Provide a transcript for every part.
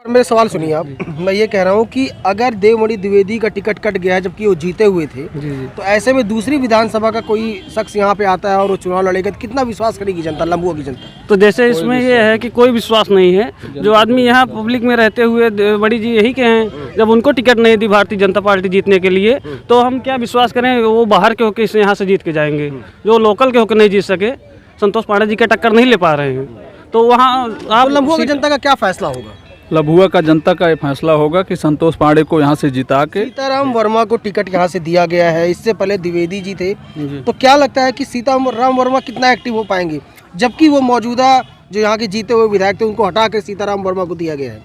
मेरे सवाल सुनिए आप। मैं ये कह रहा हूँ कि अगर देवमणि द्विवेदी का टिकट कट गया है जबकि वो जीते हुए थे, तो ऐसे में दूसरी विधानसभा का कोई शख्स यहाँ पे आता है और वो चुनाव लड़ेगा, तो कितना विश्वास करेगी जनता, लंबुआ की जनता? तो जैसे इसमें ये है कि कोई विश्वास नहीं है। जो आदमी यहाँ पब्लिक में रहते हुए बड़ी जी यही के हैं, जब उनको टिकट नहीं दी भारतीय जनता पार्टी जीतने के लिए, तो हम क्या विश्वास करें? वो बाहर के होकर यहाँ से जीत के जाएंगे। जो लोकल के होकर नहीं जीत सके, संतोष पांडे जी का टक्कर नहीं ले पा रहे हैं, तो वहाँ आप लंबुआ की जनता का क्या फैसला होगा? लंबुआ का जनता का ये फैसला होगा कि संतोष पांडे को यहाँ से जिता के सीताराम वर्मा को टिकट यहाँ से दिया गया है, इससे पहले द्विवेदी जी थे, तो क्या लगता है कि सीताराम वर्मा कितना एक्टिव हो पाएंगे, जबकि वो मौजूदा जो यहाँ के जीते हुए विधायक थे उनको हटा के सीताराम वर्मा को दिया गया है?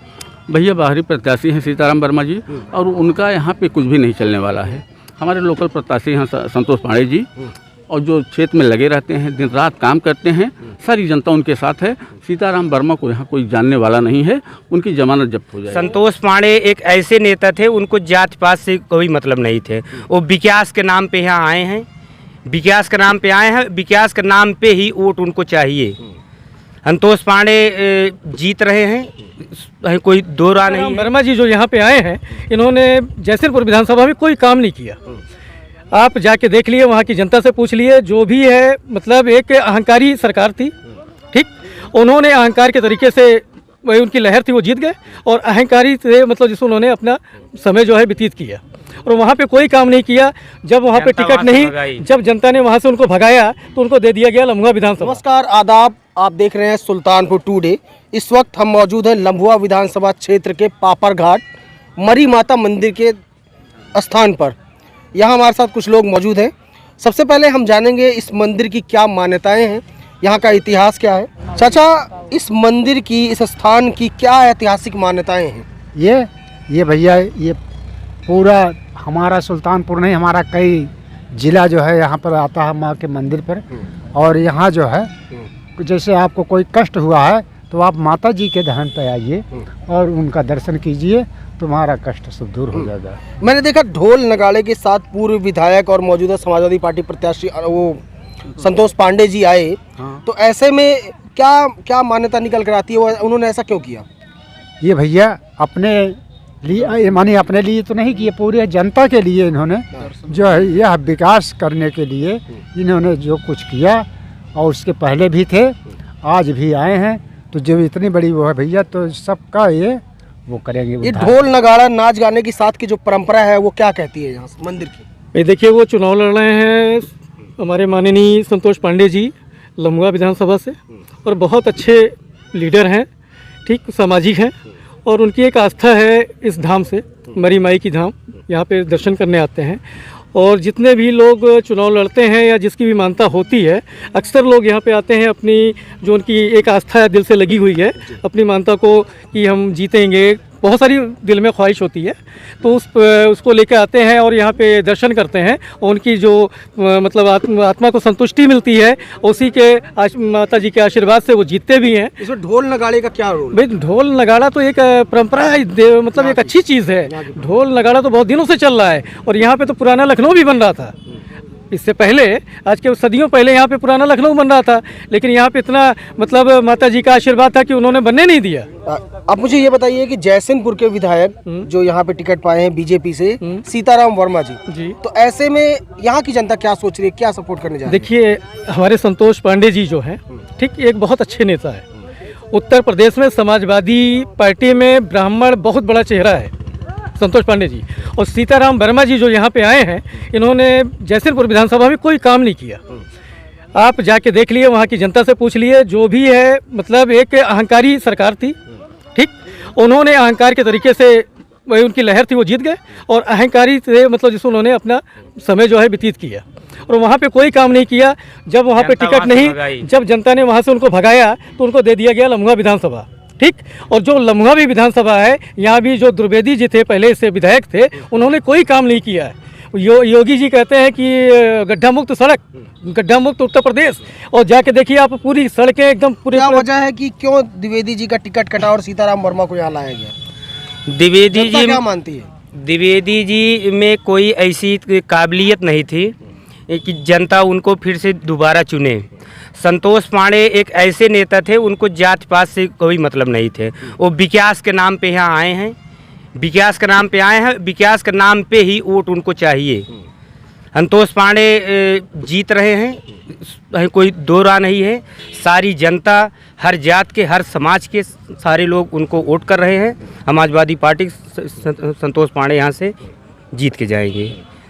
भैया बाहरी प्रत्याशी हैं सीताराम वर्मा जी, और उनका यहाँ पे कुछ भी नहीं चलने वाला है। हमारे लोकल प्रत्याशी हैं संतोष पांडे जी, और जो क्षेत्र में लगे रहते हैं, दिन रात काम करते हैं, सारी जनता उनके साथ है। सीताराम वर्मा को यहाँ कोई जानने वाला नहीं है, उनकी जमानत जब्त हो जाए। संतोष पांडे एक ऐसे नेता थे, उनको जात पात से कोई मतलब नहीं थे। वो विकास के नाम पे यहाँ आए हैं, विकास के नाम पे आए हैं, विकास के नाम पे ही वोट उनको चाहिए। संतोष पांडे जीत रहे हैं, कोई दो राह नहीं। वर्मा जी जो यहाँ पे आए हैं, इन्होंने जैसलपुर विधानसभा में कोई काम नहीं किया। आप जाके देख लिए, वहाँ की जनता से पूछ लिए, जो भी है मतलब एक अहंकारी सरकार थी, ठीक। उन्होंने अहंकार के तरीके से, वही उनकी लहर थी, वो जीत गए, और अहंकारी से मतलब जिसमें उन्होंने अपना समय जो है व्यतीत किया, और वहाँ पे कोई काम नहीं किया। जब वहाँ पे टिकट नहीं, जब जनता ने वहाँ से उनको भगाया, तो उनको दे दिया गया लंबुआ विधानसभा। नमस्कार, आदाब, आप देख रहे हैं सुल्तानपुर टुडे। इस वक्त हम मौजूद हैं लंबुआ विधानसभा क्षेत्र के पापर घाट मरी माता मंदिर के स्थान पर। यहाँ हमारे साथ कुछ लोग मौजूद हैं। सबसे पहले हम जानेंगे इस मंदिर की क्या मान्यताएं हैं, यहाँ का इतिहास क्या है। चाचा, इस मंदिर की, इस स्थान की क्या ऐतिहासिक मान्यताएं हैं? ये भैया, ये पूरा हमारा सुल्तानपुर नहीं, हमारा कई जिला जो है यहाँ पर आता है माँ के मंदिर पर। और यहाँ जो है जैसे आपको कोई कष्ट हुआ है तो आप माता जी के धाम पे आइए और उनका दर्शन कीजिए, तुम्हारा कष्ट सब दूर हो जाएगा। मैंने देखा ढोल नगाड़े के साथ पूर्व विधायक और मौजूदा समाजवादी पार्टी प्रत्याशी वो संतोष पांडे जी आए। हाँ। तो ऐसे में क्या क्या मान्यता निकल कर आती है, उन्होंने ऐसा क्यों किया? ये भैया अपने लिए, माने अपने लिए तो नहीं किए, पूरे जनता के लिए इन्होंने जो है यह विकास करने के लिए इन्होंने जो कुछ किया, और उसके पहले भी थे, आज भी आए हैं, तो जब इतनी बड़ी वो है भैया, तो सबका ये वो करेंगे। ये ढोल नगाड़ा नाच गाने की साथ की जो परंपरा है वो क्या कहती है यहाँ मंदिर की? ये देखिए, वो चुनाव लड़ रहे हैं हमारे माननीय संतोष पांडे जी लंबुआ विधानसभा से, और बहुत अच्छे लीडर हैं, ठीक, सामाजिक हैं, और उनकी एक आस्था है इस धाम से, मरी माई की धाम, यहाँ पे दर्शन करने आते हैं। और जितने भी लोग चुनाव लड़ते हैं या जिसकी भी मानता होती है, अक्सर लोग यहाँ पे आते हैं, अपनी जो उनकी एक आस्था है दिल से लगी हुई है, अपनी मानता को कि हम जीतेंगे, बहुत सारी दिल में ख्वाहिश होती है, तो उसको लेकर आते हैं और यहाँ पे दर्शन करते हैं, और उनकी जो मतलब आत्मा को संतुष्टि मिलती है, उसी के माता जी के आशीर्वाद से वो जीतते भी हैं। इसमें ढोल नगाड़े का क्या रोल? भाई ढोल नगाड़ा तो एक परंपरा है, मतलब एक अच्छी चीज़ है। ढोल नगाड़ा तो बहुत दिनों से चल रहा है, और यहाँ पे तो पुराना लखनऊ भी बन रहा था इससे पहले, आज के सदियों पहले यहाँ पे पुराना लखनऊ बन रहा था, लेकिन यहाँ पे इतना मतलब माता जी का आशीर्वाद था कि उन्होंने बनने नहीं दिया। आप मुझे ये बताइए कि जैसलपुर के विधायक जो यहाँ पे टिकट पाए हैं बीजेपी से, सीताराम वर्मा जी, तो ऐसे में यहाँ की जनता क्या सोच रही है, क्या सपोर्ट करने जा रही है? देखिए, हमारे संतोष पांडे जी जो हैं, ठीक, एक बहुत अच्छे नेता है। उत्तर प्रदेश में समाजवादी पार्टी में ब्राह्मण बहुत बड़ा चेहरा है संतोष पांडे जी। और सीताराम वर्मा जी जो यहाँ पे आए हैं, इन्होंने जैसलपुर विधानसभा में कोई काम नहीं किया। आप जाके देख लिए, वहाँ की जनता से पूछ लिए, जो भी है मतलब एक अहंकारी सरकार थी, ठीक। उन्होंने अहंकार के तरीके से, वही उनकी लहर थी, वो जीत गए, और अहंकारी से मतलब जिसमें उन्होंने अपना समय जो है व्यतीत किया, और वहाँ पे कोई काम नहीं किया। जब वहाँ पे टिकट नहीं, जब जनता ने वहाँ से उनको भगाया, तो उनको दे दिया गया लंबुआ विधानसभा, ठीक। और जो लंबुआ भी विधानसभा है, यहाँ भी जो द्विवेदी जी थे, पहले से विधायक थे, उन्होंने कोई काम नहीं किया है। योगी जी कहते हैं कि गड्ढा मुक्त सड़क, गड्ढा मुक्त उत्तर प्रदेश, और जाके देखिए आप, पूरी सड़कें एकदम पूरे। क्या वजह है कि क्यों द्विवेदी जी का टिकट कटा और सीताराम वर्मा को यहाँ लाया गया? द्विवेदी जी क्या मानती है? द्विवेदी जी में कोई ऐसी काबिलियत नहीं थी कि जनता उनको फिर से दोबारा चुने। संतोष पांडे एक ऐसे नेता थे, उनको जात पात से कोई मतलब नहीं थे। वो विकास के नाम पे यहाँ आए हैं, विकास के नाम पे आए हैं, विकास के नाम पे ही वोट उनको चाहिए। संतोष पांडे जीत रहे हैं, कोई दो राह नहीं है। सारी जनता, हर जात के, हर समाज के सारे लोग उनको वोट कर रहे हैं। समाजवादी पार्टी संतोष पांडे यहाँ से जीत के जाएंगे।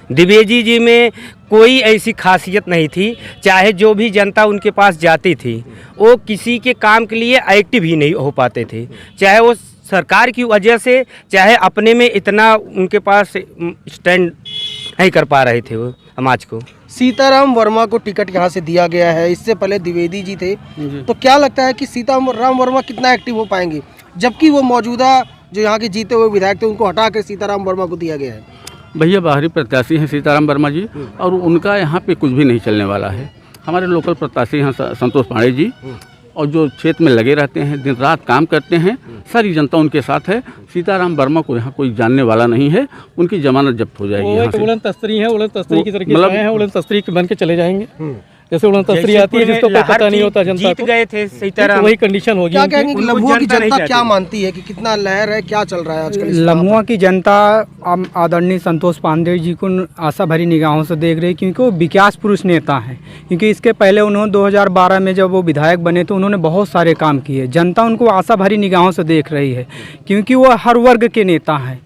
द्विवेदी जी में कोई ऐसी खासियत नहीं थी, चाहे जो भी जनता उनके पास जाती थी वो किसी के काम के लिए एक्टिव ही नहीं हो पाते थे, चाहे वो सरकार की वजह से, चाहे अपने में इतना उनके पास स्टैंड नहीं कर पा रहे थे वो समाज को। सीताराम वर्मा को टिकट यहाँ से दिया गया है, इससे पहले द्विवेदी जी थे, तो क्या लगता है कि सीताराम वर्मा कितना एक्टिव हो पाएंगे, जबकि वो मौजूदा जो यहाँ के जीते हुए विधायक थे उनको हटा कर सीताराम वर्मा को दिया गया है? भैया बाहरी प्रत्याशी हैं सीताराम वर्मा जी, और उनका यहाँ पे कुछ भी नहीं चलने वाला है। हमारे लोकल प्रत्याशी हैं संतोष पांडे जी, और जो क्षेत्र में लगे रहते हैं, दिन रात काम करते हैं, सारी जनता उनके साथ है। सीताराम वर्मा को यहाँ कोई जानने वाला नहीं है, उनकी जमानत जब्त हो जाएगी। यहाँ से उड़न तस्तरी है, उड़न तस्तरी की तरह मतलब है, उड़न तस्तरी बन के चले जाएंगे। जैसे उड़न तस्तरी आती है जिसको पता नहीं होता जनता जीत को, गए थे सीताराम। वही कंडीशन होगी। क्या कहेंगे कि उनको लम्बुआ की जनता नहीं जनता क्या चाहती। मानती है कि कितना लहर है, क्या चल रहा है आजकल? लम्बुआ की जनता आदरणीय संतोष पांडे जी को आशा भरी निगाहों से देख रही है, क्योंकि वो विकास पुरुष नेता हैं। क्योंकि इसके पहले उन्होंने 2012 में जब वो विधायक बने तो उन्होंने बहुत सारे काम किए। जनता उनको आशा भरी निगाहों से देख रही है, क्योंकि वो हर वर्ग के नेता हैं।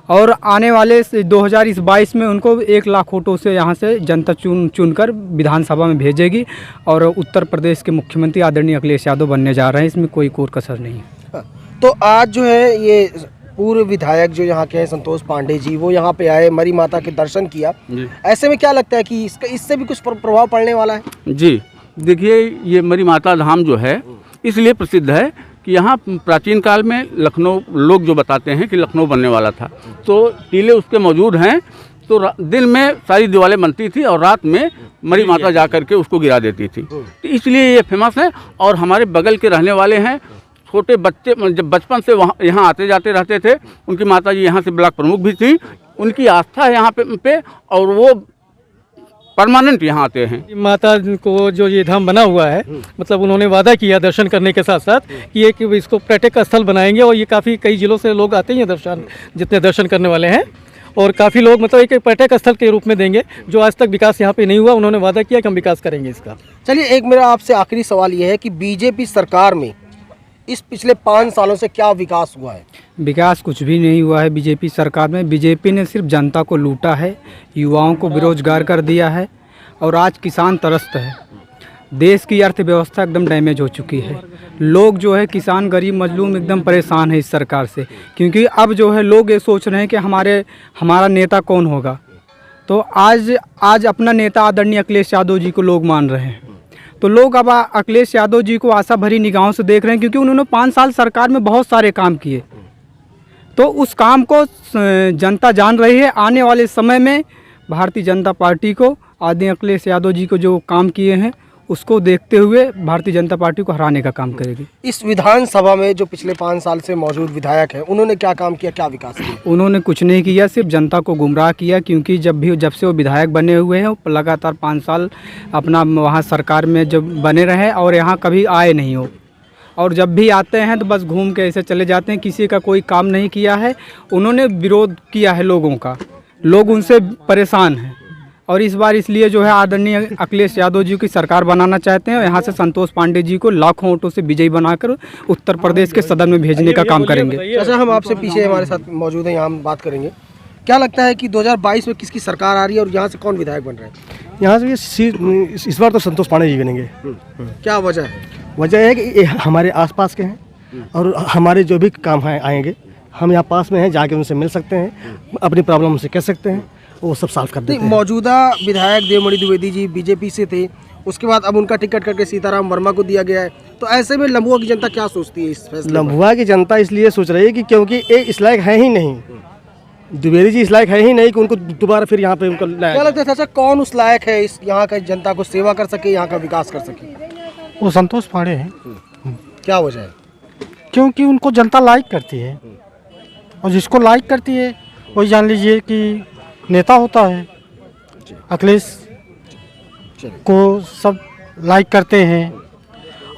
और आने वाले 2022 में उनको 1 लाख वोटों से यहाँ से जनता चुनकर विधानसभा में भेजेगी, और उत्तर प्रदेश के मुख्यमंत्री आदरणीय अखिलेश यादव बनने जा रहे हैं। इसमें कोई कोर कसर नहीं है। तो आज जो है ये पूर्व विधायक जो यहाँ के हैं संतोष पांडे जी, वो यहाँ पे आए, मरी माता के दर्शन किया, ऐसे में क्या लगता है कि इससे भी कुछ प्रभाव पड़ने वाला है? जी देखिए, ये मरी माता धाम जो है इसलिए प्रसिद्ध है कि यहाँ प्राचीन काल में लखनऊ, लोग जो बताते हैं कि लखनऊ बनने वाला था, तो टीले उसके मौजूद हैं। तो दिन में सारी दीवारें बनती थी और रात में मरी माता जा करके उसको गिरा देती थी, तो इसलिए ये फेमस है। और हमारे बगल के रहने वाले हैं, छोटे बच्चे जब बचपन से वहाँ यहाँ आते जाते रहते थे। उनकी माता जी यहाँ से ब्लॉक प्रमुख भी थी, उनकी आस्था है यहाँ पे और वो परमानेंट यहाँ आते हैं। माता को जो ये धाम बना हुआ है, मतलब उन्होंने वादा किया दर्शन करने के साथ साथ कि एक इसको पर्यटक स्थल बनाएंगे, और ये काफ़ी कई जिलों से लोग आते हैं दर्शन, जितने दर्शन करने वाले हैं, और काफ़ी लोग मतलब एक पर्यटक स्थल के रूप में देंगे। जो आज तक विकास यहाँ पे नहीं हुआ, उन्होंने वादा किया कि हम विकास करेंगे इसका। चलिए, एक मेरा आपसे आखिरी सवाल ये है कि बीजेपी सरकार में इस पिछले 5 सालों से क्या विकास हुआ है? विकास कुछ भी नहीं हुआ है बीजेपी सरकार में। बीजेपी ने सिर्फ जनता को लूटा है, युवाओं को बेरोजगार कर दिया है, और आज किसान त्रस्त है। देश की अर्थव्यवस्था एकदम डैमेज हो चुकी है। लोग जो है, किसान, गरीब, मजलूम एकदम परेशान है इस सरकार से, क्योंकि अब जो है लोग ये सोच रहे हैं कि हमारा नेता कौन होगा। तो आज अपना नेता आदरणीय अखिलेश यादव जी को लोग मान रहे हैं। तो लोग अब अखिलेश यादव जी को आशा भरी निगाहों से देख रहे हैं, क्योंकि उन्होंने 5 साल सरकार में बहुत सारे काम किए। तो उस काम को जनता जान रही है। आने वाले समय में भारतीय जनता पार्टी को, आदरणीय अखिलेश यादव जी को जो काम किए हैं उसको देखते हुए भारतीय जनता पार्टी को हराने का काम करेगी। इस विधानसभा में जो पिछले 5 साल से मौजूद विधायक हैं, उन्होंने क्या काम किया, क्या विकास किया? उन्होंने कुछ नहीं किया, सिर्फ जनता को गुमराह किया। क्योंकि जब से वो विधायक बने हुए हैं, वो लगातार 5 साल अपना वहाँ सरकार में जब बने रहे और यहाँ कभी आए नहीं हो, और जब भी आते हैं तो बस घूम के ऐसे चले जाते हैं। किसी का कोई काम नहीं किया है। उन्होंने विरोध किया है लोगों का, लोग उनसे परेशान हैं, और इस बार इसलिए जो है आदरणीय अखिलेश यादव जी की सरकार बनाना चाहते हैं। यहाँ से संतोष पांडे जी को लाखों वोटों से विजयी बनाकर उत्तर प्रदेश के सदन में भेजने का काम करेंगे। अच्छा, हम आपसे पीछे हमारे साथ मौजूद हैं, यहाँ हम बात करेंगे। क्या लगता है कि 2022 में किसकी सरकार आ रही है और यहाँ से कौन विधायक बन रहे हैं? यहाँ से इस बार तो संतोष पांडे जी बनेंगे। क्या वजह है? वजह है कि ये हमारे आसपास के हैं, और हमारे जो भी काम हैं आएंगे, हम यहाँ पास में हैं, जाके उनसे मिल सकते हैं, अपनी प्रॉब्लम उनसे कह सकते हैं, वो सब सॉल्व कर देते हैं। मौजूदा विधायक देवमणि द्विवेदी जी बीजेपी से थे, उसके बाद अब उनका टिकट करके सीताराम वर्मा को दिया गया है, तो ऐसे में लम्बुआ की जनता क्या सोचती है इस फैसले पर? लम्बुआ की जनता इसलिए सोच रही है कि क्योंकि ये इस लायक है ही नहीं, द्विवेदी जी इस लायक है ही नहीं कि उनको दोबारा फिर यहाँ पे उनको क्या लगता है चाचा, कौन उस लायक है इस यहाँ का जनता को सेवा कर सके, यहाँ का विकास कर सके? वो संतोष पांडे हैं। क्या वजह है? क्योंकि उनको जनता लाइक करती है, और जिसको लाइक करती है वही जान लीजिए कि नेता होता है। अखिलेश को सब लाइक करते हैं।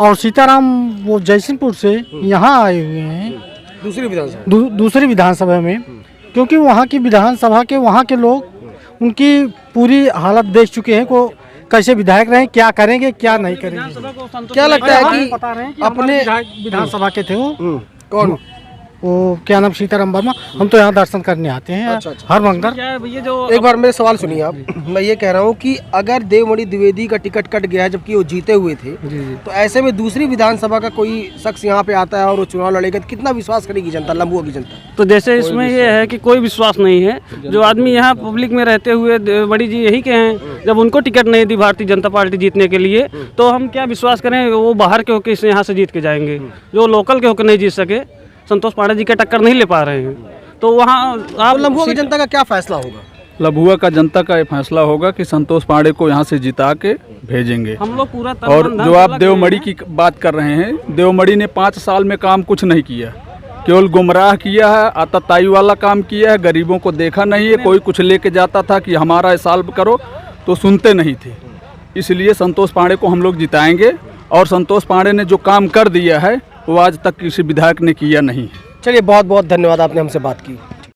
और सीताराम वो जयसिंहपुर से यहाँ आए हुए हैं दूसरी विधानसभा दूसरी विधानसभा में, क्योंकि वहाँ की विधानसभा के वहाँ के लोग उनकी पूरी हालत देख चुके हैं को कैसे विधायक रहे, क्या करेंगे क्या नहीं करेंगे। क्या लगता है कि बता रहे हैं कि अपने विधानसभा के थे वो कौन वो क्या नाम सीताराम वर्मा। हम तो यहाँ दर्शन करने आते हैं अच्छा। हर मंगल। क्या है भैया जो एक बार मेरे सवाल सुनिए आप। मैं ये कह रहा हूँ कि अगर देवमणि द्विवेदी का टिकट कट गया है जबकि वो जीते हुए थे, तो ऐसे में दूसरी विधानसभा का कोई शख्स यहाँ पे आता है और वो चुनाव लड़ेगा तो कितना विश्वास करेगी जनता, लंबुआ की जनता? तो जैसे इसमें ये है कि कोई विश्वास नहीं है। जो आदमी यहाँ पब्लिक में रहते हुए बड़ी जी यही के हैं, जब उनको टिकट नहीं दी भारतीय जनता पार्टी जीतने के लिए, तो हम क्या विश्वास करें वो बाहर के होकर इसे यहाँ से जीत के जाएंगे। जो लोकल के होकर नहीं जीत सके, संतोष पांडे जी का टक्कर नहीं ले पा रहे हैं, तो वहाँ आप लंबुआ की जनता का क्या फैसला होगा? लम्बुआ का जनता का ये फैसला होगा कि संतोष पांडे को यहाँ से जिता के भेजेंगे। हम लोग पूरा और जो आप देवमणि की बात कर रहे हैं, देवमणि ने 5 साल में काम कुछ नहीं किया, केवल गुमराह किया है, आतताई वाला काम किया है, गरीबों को देखा नहीं है। कोई कुछ लेके जाता था कि हमारा सॉल्व करो तो सुनते नहीं थे। इसलिए संतोष पांडे को हम लोग जिताएंगे। और संतोष पांडे ने जो काम कर दिया है वो आज तक किसी विधायक ने किया नहीं। चलिए बहुत बहुत धन्यवाद, आपने हमसे बात की।